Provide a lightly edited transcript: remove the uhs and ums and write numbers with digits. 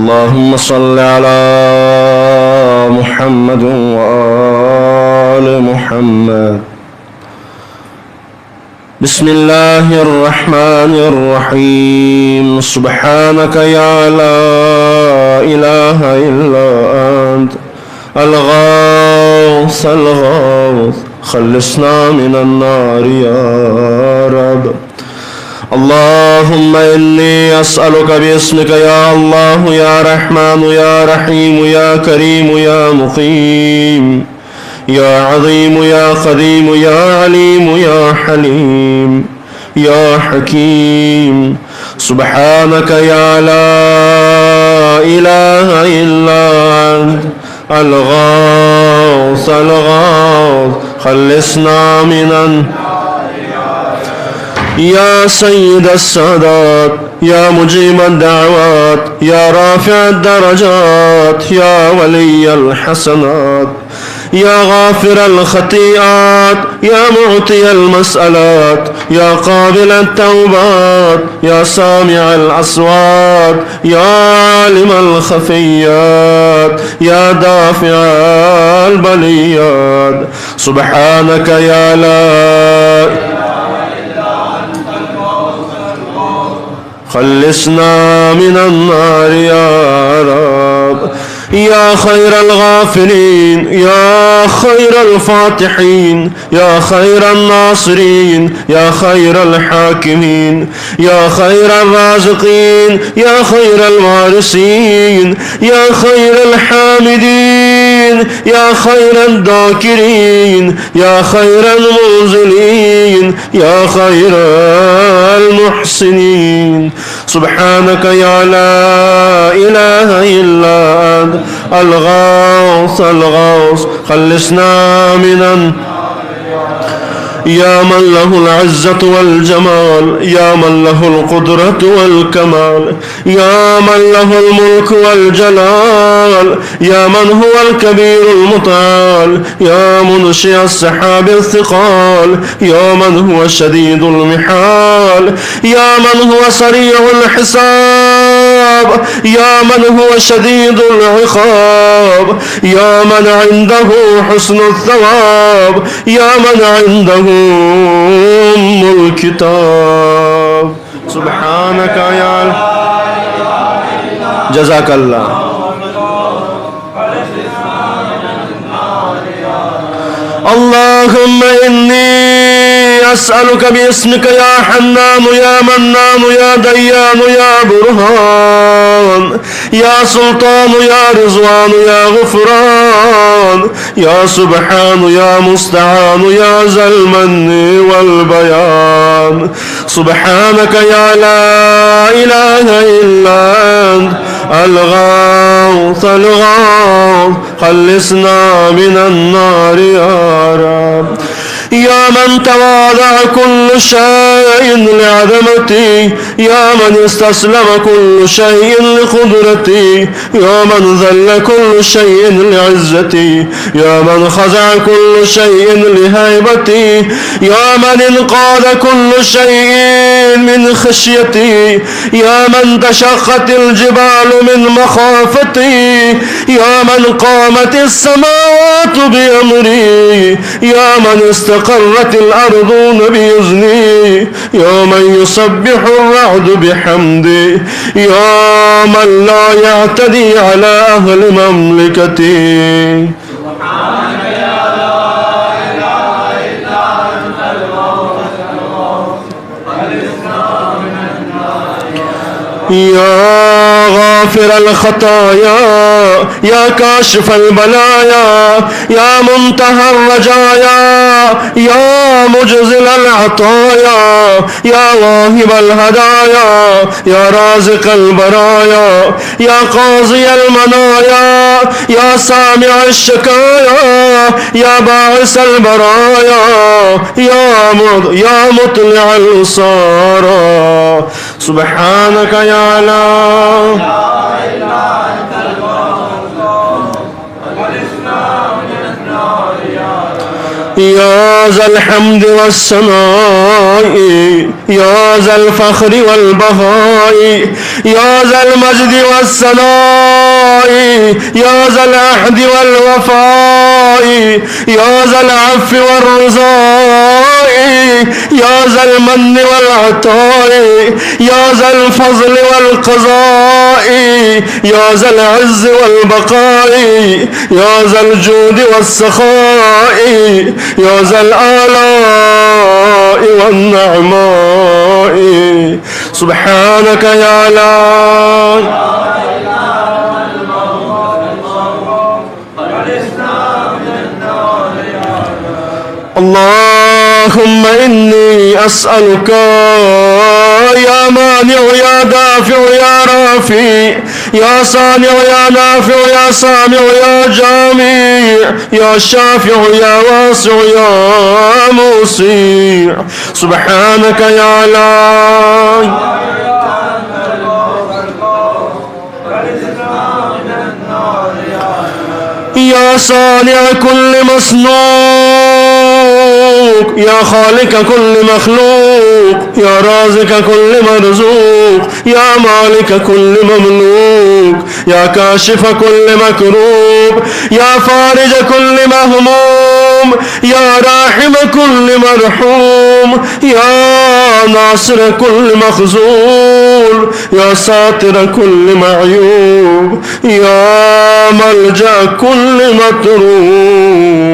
اللهم صل على محمد وآل محمد. بسم الله الرحمن الرحيم. سبحانك يا لا إله إلا أنت الغوث الغوث، خلصنا من النار يا رب. اللهم إني أسألك باسمك يا الله يا رحمن يا رحيم يا كريم يا مقيم يا عظيم يا قديم يا عليم يا حليم يا حكيم. سبحانك يا لا إله إلا أنت الغوث الغوث، خلصنا من النار يا سيد السادات يا مجيب الدعوات يا رافع الدرجات يا ولي الحسنات يا غافر الخطيئات يا معطي المسألات يا قابل التوبات يا سامع الأصوات يا عالم الخفيات يا دافع البليات. سبحانك يا لا خلصنا من النار يا رب. يا خير الغافرين يا خير الفاتحين يا خير الناصرين يا خير الحاكمين يا خير الرازقين يا خير الوارثين يا خير الحامدين يا خير الذاكرين يا خير المنزلين يا خير المحسنين. سبحانك يا لا إله إلا أنت الغوث الغوث، خلصنا من النار يا من له العزة والجمال يا من له القدرة والكمال يا من له الملك والجلال يا من هو الكبير المتعال يا منشئ السحاب الثقال يا من هو شديد المحال يا من هو سريع الحساب يا من هو شديد العقاب يا من عنده حسن الثواب يا من عنده الكتاب. سبحانك يا جزاك الله. اللهم إني أسألك باسمك يا حنان يا منان يا ديان يا برهان يا سلطان يا رضوان يا غفران يا سبحان يا مستعان يا ذا المن والبيان. سبحانك يا لا إله إلا أنت الغوث الغوث، خلصنا من النار يا رب. يا من تواضع كل شيء لعظمتي يا من استسلم كل شيء لقدرتي يا من ذل كل شيء لعزتي يا من خضع كل شيء لهيبتي يا من انقاد كل شيء من خشيتي يا من تشقت الجبال من مخافتي يا من قامت السماوات بأمري يا من استقرت الأرض بإذني يا من يسبح الرعد بحمدي يا من لا يعتدي على أهل مملكتي. سبحانك يا لا إله إلا أنت الغوث الغوث، خلصنا من النار يا غافر الخطايا يا كاشف البلايا يا منتهى الرجايا يا مجزل العطايا يا واهب الهدايا يا رازق البرايا يا قاضي المنايا يا سامع الشكايا يا باعث البرايا يا مطلع الأسارى. سبحانك يا لا يا ذا الحمد والثناء يا ذا الفخر والبهاء يا ذا المجد والثناء يا ذا العهد والوفاء يا ذا العفو والرضاء يا ذا المن والعطاء يا ذا الفضل والقضاء يا ذا العز والبقاء يا ذا الجود والسخاء يا ذا الآلاء والنعماء سبحانك يا لا اللهم إني أسألك يا مانع يا دافع يا رافع يا صانع يا نافع يا سامع يا جامع يا شافع يا واسع يا موسع سبحانك يا لا يا صانع كل مصنوع يا خالق كل مخلوق يا رازق كل مرزوق يا مالك كل مملوك يا كاشف كل مكروب يا فارج كل مهموم يا راحم كل مرحوم يا ناصر كل مخذول يا ساتر كل معيوب يا ملجأ كل مطرود